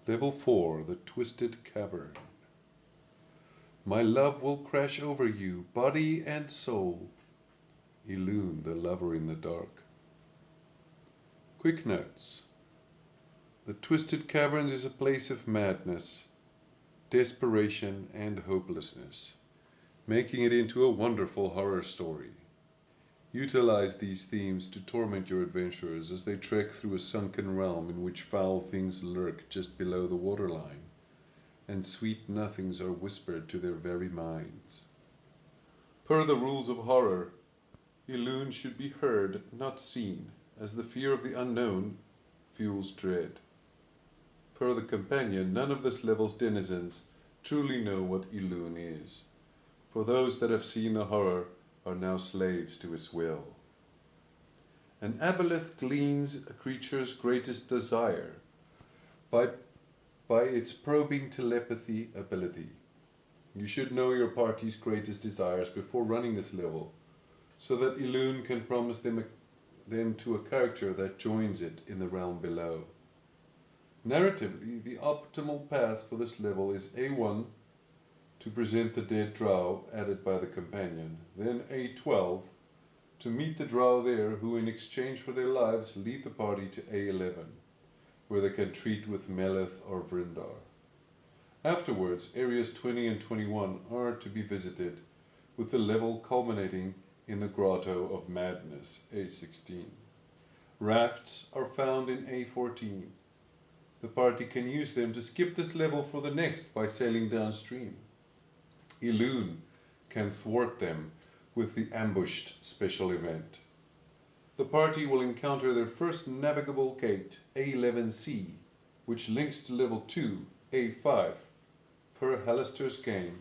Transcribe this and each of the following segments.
Level 4, the Twisted Cavern. My love will crash over you, body and soul. Illuun, the lover in the dark. Quick notes. The Twisted Caverns is a place of madness, desperation, and hopelessness, making it into a wonderful horror story. Utilize these themes to torment your adventurers as they trek through a sunken realm in which foul things lurk just below the waterline, and sweet nothings are whispered to their very minds. Per the rules of horror, Illuun should be heard, not seen, as the fear of the unknown fuels dread. Per the companion, none of this level's denizens truly know what Illuun is, for those that have seen the horror are now slaves to its will. An Aboleth gleans a creature's greatest desire by its probing telepathy ability. You should know your party's greatest desires before running this level, so that Illuun can promise them to a character that joins it in the realm below. Narratively, the optimal path for this level is A1 to present the dead drow added by the companion, then A12 to meet the drow there who in exchange for their lives lead the party to A11, where they can treat with Meleth or Vrindar. Afterwards, areas 20 and 21 are to be visited, with the level culminating in the Grotto of Madness, A16. Rafts are found in A14. The party can use them to skip this level for the next by sailing downstream. Illuun can thwart them with the Ambushed special event. The party will encounter their first navigable gate, A11C, which links to level 2, A5. Per Halaster's game,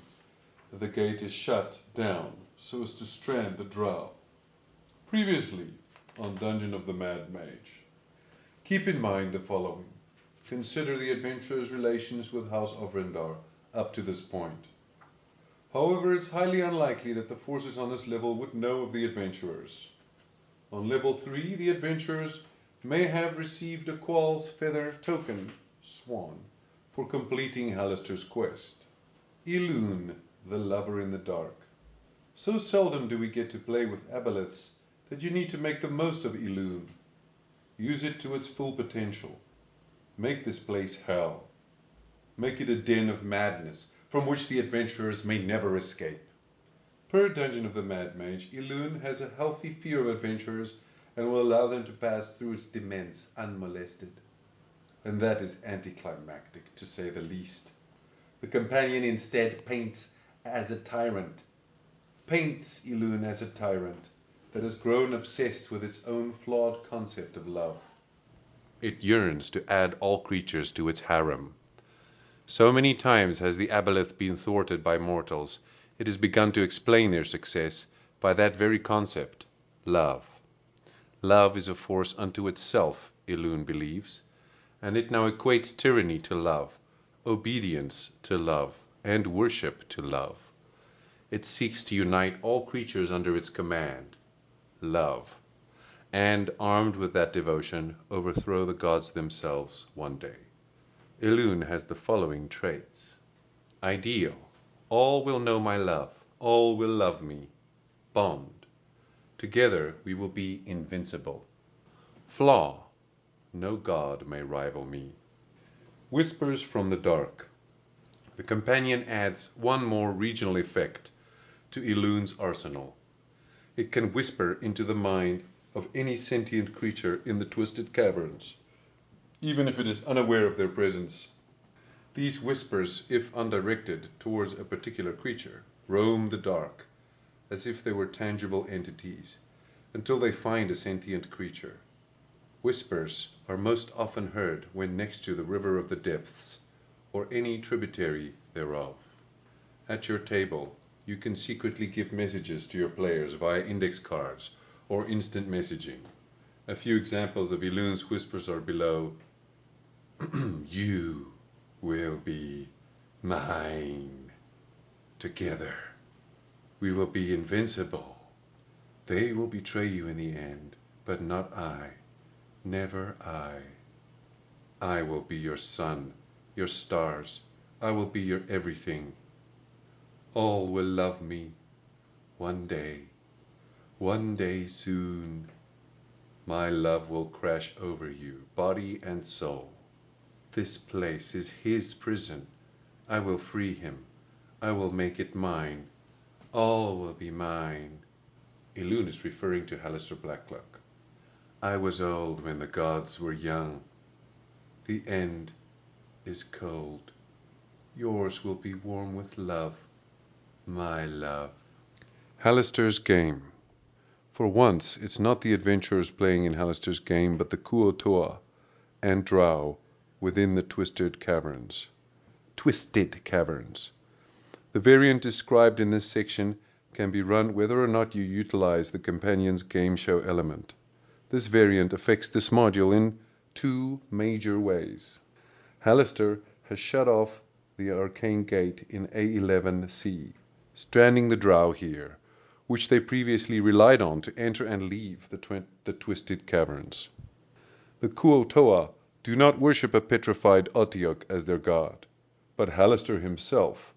the gate is shut down so as to strand the drow. Previously on Dungeon of the Mad Mage. Keep in mind the following. Consider the adventurer's relations with House of Vrindar up to this point. However, it's highly unlikely that the forces on this level would know of the adventurers. On level 3, the adventurers may have received a Qual's Feather token, Swan, for completing Halaster's quest. Illuun, the lover in the dark. So seldom do we get to play with Aboleths that you need to make the most of Illuun. Use it to its full potential. Make this place hell. Make it a den of madness from which the adventurers may never escape. Per Dungeon of the Mad Mage, Illuun has a healthy fear of adventurers and will allow them to pass through its demesne unmolested. And that is anticlimactic, to say the least. The companion instead paints Illuun as a tyrant that has grown obsessed with its own flawed concept of love. It yearns to add all creatures to its harem. So many times has the Aboleth been thwarted by mortals, it has begun to explain their success by that very concept, love. Love is a force unto itself, Illuun believes, and it now equates tyranny to love, obedience to love, and worship to love. It seeks to unite all creatures under its command, love, and, armed with that devotion, overthrow the gods themselves one day. Illuun has the following traits. Ideal. All will know my love. All will love me. Bond. Together we will be invincible. Flaw. No god may rival me. Whispers from the dark. The companion adds one more regional effect to Illuun's arsenal. It can whisper into the mind of any sentient creature in the Twisted Caverns, even if it is unaware of their presence. These whispers, if undirected towards a particular creature, roam the dark, as if they were tangible entities, until they find a sentient creature. Whispers are most often heard when next to the River of the Depths, or any tributary thereof. At your table, you can secretly give messages to your players via index cards or instant messaging. A few examples of Illuun's whispers are below. You will be mine. Together, we will be invincible. They will betray you in the end, but not I. Never I. I will be your sun your stars. I will be your everything. All will love me. One day soon, my love will crash over you, body and soul. This place is his prison. I will free him. I will make it mine. All will be mine. Illuun is referring to Halaster Blacklock. I was old when the gods were young. The end is cold. Yours will be warm with love, my love. Halaster's game. For once, it's not the adventurers playing in Halaster's game, but the Kuo-toa and Drow within the Twisted Caverns. Twisted Caverns. The variant described in this section can be run whether or not you utilize the companion's game show element. This variant affects this module in two major ways. Halaster has shut off the arcane gate in A11C, stranding the Drow here, which they previously relied on to enter and leave the Twisted Caverns. The Kuo-toa do not worship a petrified Otiok as their god, but Halaster himself,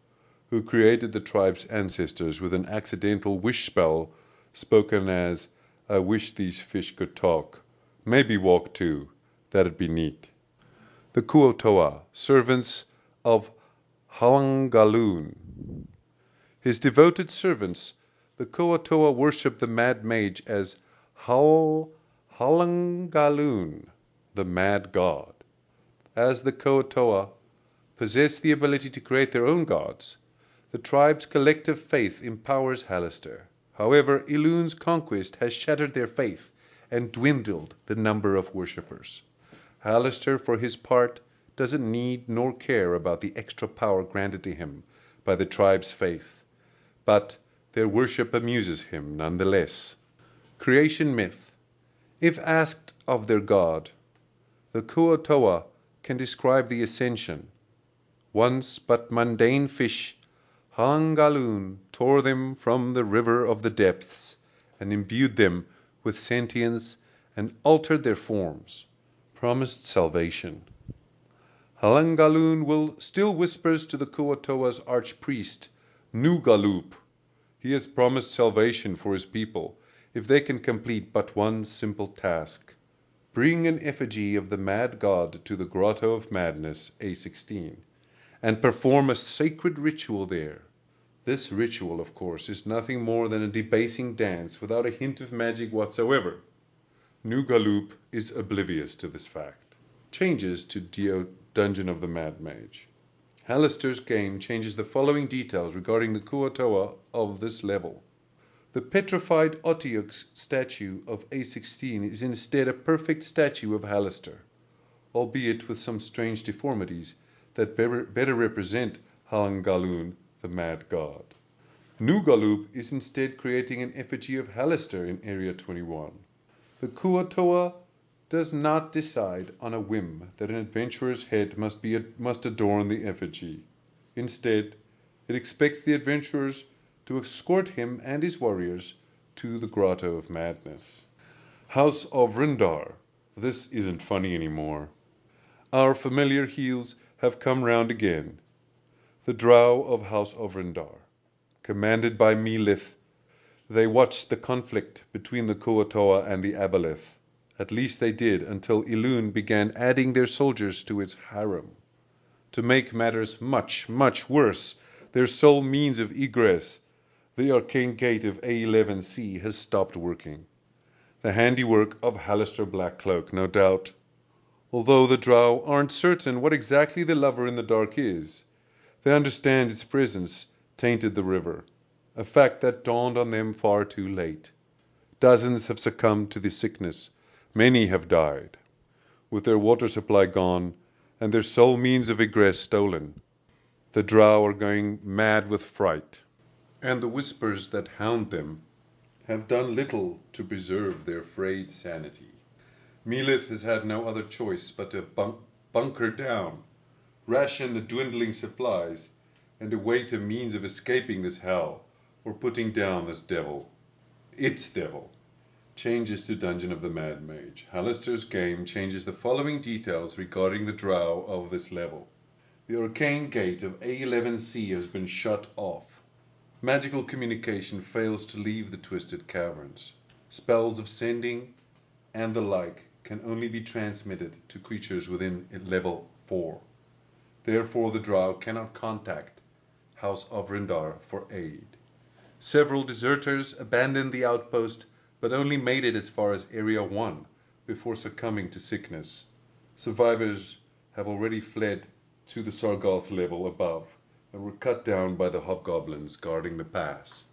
who created the tribe's ancestors with an accidental wish spell spoken as, I wish these fish could talk, maybe walk too, that'd be neat. The Kuo-toa, servants of Halangaloon. His devoted servants, the Kuo-toa worship the Mad Mage as Halangaloon, the Mad God. As the Kuo-toa possess the ability to create their own gods, the tribe's collective faith empowers Halaster. However, Illuun's conquest has shattered their faith and dwindled the number of worshippers. Halaster, for his part, doesn't need nor care about the extra power granted to him by the tribe's faith, but their worship amuses him nonetheless. Creation myth. If asked of their god, the Kuo-toa can describe the ascension. Once but mundane fish, Halangaloon tore them from the river of the depths and imbued them with sentience and altered their forms. Promised salvation. Halangaloon still whispers to the Kuo-toa's archpriest, Nugaloop. He has promised salvation for his people if they can complete but one simple task. Bring an effigy of the mad god to the Grotto of Madness, A16, and perform a sacred ritual there. This ritual, of course, is nothing more than a debasing dance without a hint of magic whatsoever. Nugaloop is oblivious to this fact. Changes to Dungeon of the Mad Mage. Halaster's game changes the following details regarding the Kuo-toa of this level. The petrified Otiok statue of A16 is instead a perfect statue of Halaster, albeit with some strange deformities that better represent Halangaloon, the mad god. Nugaloop is instead creating an effigy of Halaster in Area 21. The Kuo-toa does not decide on a whim that an adventurer's head must adorn the effigy. Instead, it expects the adventurers to escort him and his warriors to the Grotto of Madness. House of Rindar. This isn't funny anymore. Our familiar heels have come round again. The Drow of House of Rindar, commanded by Melith, they watched the conflict between the Kuo-toa and the Aboleth. At least they did until Illuun began adding their soldiers to its harem. To make matters much, much worse, their sole means of egress, the arcane gate of A11C, has stopped working. The handiwork of Halaster Blackcloak, no doubt. Although the Drow aren't certain what exactly the lover in the dark is, they understand its presence tainted the river, a fact that dawned on them far too late. Dozens have succumbed to the sickness. Many have died, with their water supply gone and their sole means of egress stolen. The Drow are going mad with fright, and the whispers that hound them have done little to preserve their frayed sanity. Melith has had no other choice but to bunker down, ration the dwindling supplies, and await a means of escaping this hell or putting down this devil. Its devil. Changes to Dungeon of the Mad Mage. Halaster's game changes the following details regarding the Drow of this level. The arcane gate of A11C has been shut off. Magical communication fails to leave the Twisted Caverns. Spells of sending and the like can only be transmitted to creatures within level 4. Therefore, the Drow cannot contact House of Rindar for aid. Several deserters abandoned the outpost, but only made it as far as Area 1 before succumbing to sickness. Survivors have already fled to the Sargolth level above and were cut down by the hobgoblins guarding the pass.